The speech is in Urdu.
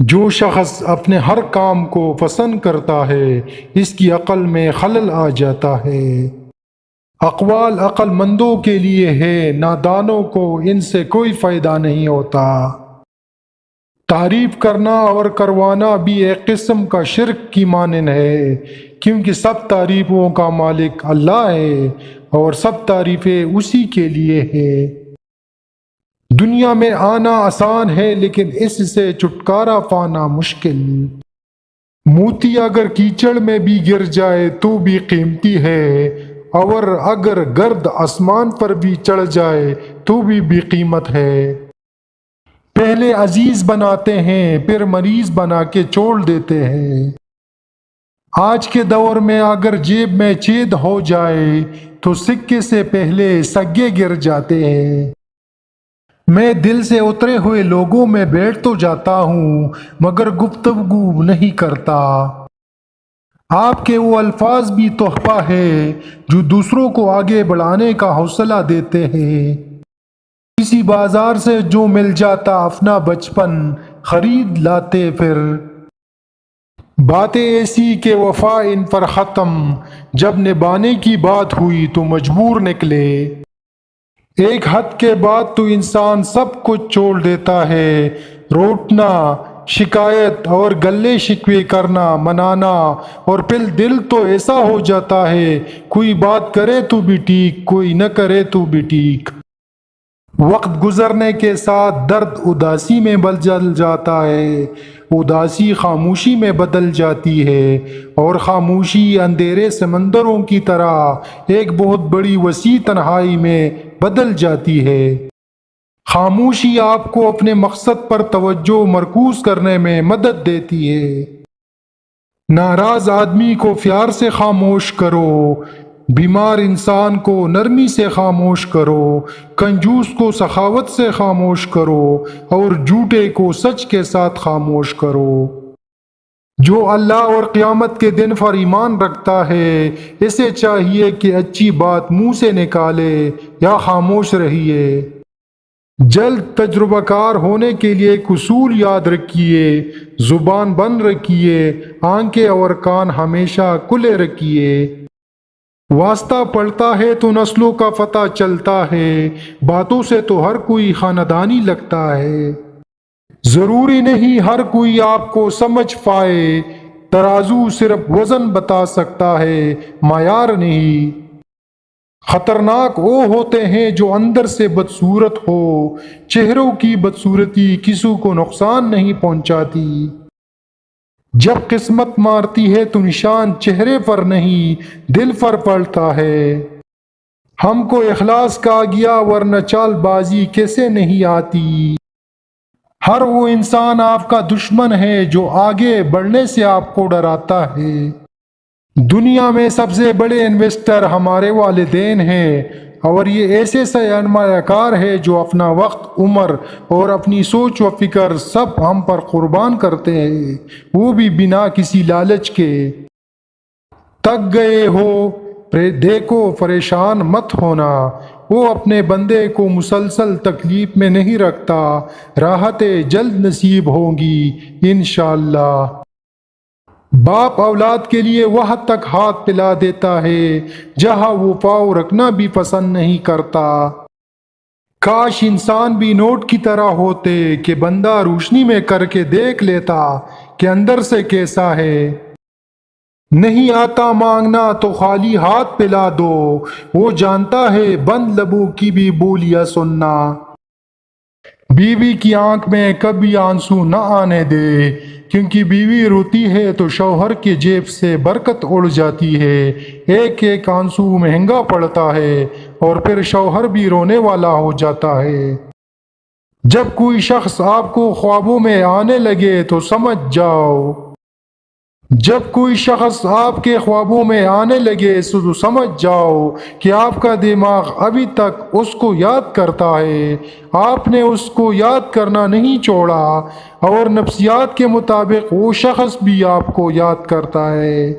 جو شخص اپنے ہر کام کو پسند کرتا ہے اس کی عقل میں خلل آ جاتا ہے۔ اقوال عقل مندوں کے لیے ہے، نادانوں کو ان سے کوئی فائدہ نہیں ہوتا۔ تعریف کرنا اور کروانا بھی ایک قسم کا شرک کی مانند ہے، کیونکہ سب تعریفوں کا مالک اللہ ہے اور سب تعریفیں اسی کے لیے ہے۔ دنیا میں آنا آسان ہے لیکن اس سے چھٹکارا پانا مشکل۔ موتی اگر کیچڑ میں بھی گر جائے تو بھی قیمتی ہے، اور اگر گرد آسمان پر بھی چڑھ جائے تو بھی قیمت ہے۔ پہلے عزیز بناتے ہیں پھر مریض بنا کے چھوڑ دیتے ہیں۔ آج کے دور میں اگر جیب میں چھید ہو جائے تو سکے سے پہلے سگے گر جاتے ہیں۔ میں دل سے اترے ہوئے لوگوں میں بیٹھ تو جاتا ہوں مگر گفتگو نہیں کرتا۔ آپ کے وہ الفاظ بھی تحفہ ہے جو دوسروں کو آگے بڑھانے کا حوصلہ دیتے ہیں۔ کسی بازار سے جو مل جاتا اپنا بچپن خرید لاتے پھر۔ باتیں ایسی کہ وفا ان پر ختم، جب نبھانے کی بات ہوئی تو مجبور نکلے۔ ایک حد کے بعد تو انسان سب کچھ چھوڑ دیتا ہے، روٹنا، شکایت اور گلے شکوے کرنا، منانا، اور پھر دل تو ایسا ہو جاتا ہے کوئی بات کرے تو بھی ٹھیک، کوئی نہ کرے تو بھی ٹھیک۔ وقت گزرنے کے ساتھ درد اداسی میں بدل جاتا ہے، اداسی خاموشی میں بدل جاتی ہے، اور خاموشی اندھیرے سمندروں کی طرح ایک بہت بڑی وسیع تنہائی میں بدل جاتی ہے۔ خاموشی آپ کو اپنے مقصد پر توجہ مرکوز کرنے میں مدد دیتی ہے۔ ناراض آدمی کو پیار سے خاموش کرو، بیمار انسان کو نرمی سے خاموش کرو، کنجوس کو سخاوت سے خاموش کرو، اور جھوٹے کو سچ کے ساتھ خاموش کرو۔ جو اللہ اور قیامت کے دن پر ایمان رکھتا ہے اسے چاہیے کہ اچھی بات منہ سے نکالے یا خاموش رہیے۔ جلد تجربہ کار ہونے کے لیے ایک اصول یاد رکھیے، زبان بند رکھیے، آنکھیں اور کان ہمیشہ کھلے رکھیے۔ واسطہ پڑتا ہے تو نسلوں کا پتہ چلتا ہے، باتوں سے تو ہر کوئی خاندانی لگتا ہے۔ ضروری نہیں ہر کوئی آپ کو سمجھ پائے، ترازو صرف وزن بتا سکتا ہے، معیار نہیں۔ خطرناک وہ ہوتے ہیں جو اندر سے بدصورت ہو، چہروں کی بدصورتی کسی کو نقصان نہیں پہنچاتی۔ جب قسمت مارتی ہے تو نشان چہرے پر نہیں دل پر پڑتا ہے۔ ہم کو اخلاص کا گیا ورنہ چال بازی کیسے نہیں آتی۔ ہر وہ انسان آپ کا دشمن ہے جو آگے بڑھنے سے آپ کو ڈراتا ہے۔ دنیا میں سب سے بڑے انویسٹر ہمارے والدین ہیں، اور یہ ایسے سرمایہ کار ہے جو اپنا وقت، عمر اور اپنی سوچ و فکر سب ہم پر قربان کرتے ہیں، وہ بھی بنا کسی لالچ کے۔ تک گئے ہو دیکھو پریشان مت ہونا، وہ اپنے بندے کو مسلسل تکلیف میں نہیں رکھتا، راحتیں جلد نصیب ہوں گی انشاءاللہ۔ باپ اولاد کے لیے وہ حد تک ہاتھ پلا دیتا ہے جہاں وہ پاؤں رکھنا بھی پسند نہیں کرتا۔ کاش انسان بھی نوٹ کی طرح ہوتے کہ بندہ روشنی میں کر کے دیکھ لیتا کہ اندر سے کیسا ہے۔ نہیں آتا مانگنا تو خالی ہاتھ پلا دو، وہ جانتا ہے بند لبوں کی بھی بولیاں سننا۔ بیوی کی آنکھ میں کبھی آنسو نہ آنے دے، کیونکہ بیوی روتی ہے تو شوہر کی جیب سے برکت اڑ جاتی ہے، ایک ایک آنسو مہنگا پڑتا ہے اور پھر شوہر بھی رونے والا ہو جاتا ہے۔ جب کوئی شخص آپ کو خوابوں میں آنے لگے تو سمجھ جاؤ، جب کوئی شخص آپ کے خوابوں میں آنے لگے تو سمجھ جاؤ کہ آپ کا دماغ ابھی تک اس کو یاد کرتا ہے، آپ نے اس کو یاد کرنا نہیں چھوڑا، اور نفسیات کے مطابق وہ شخص بھی آپ کو یاد کرتا ہے۔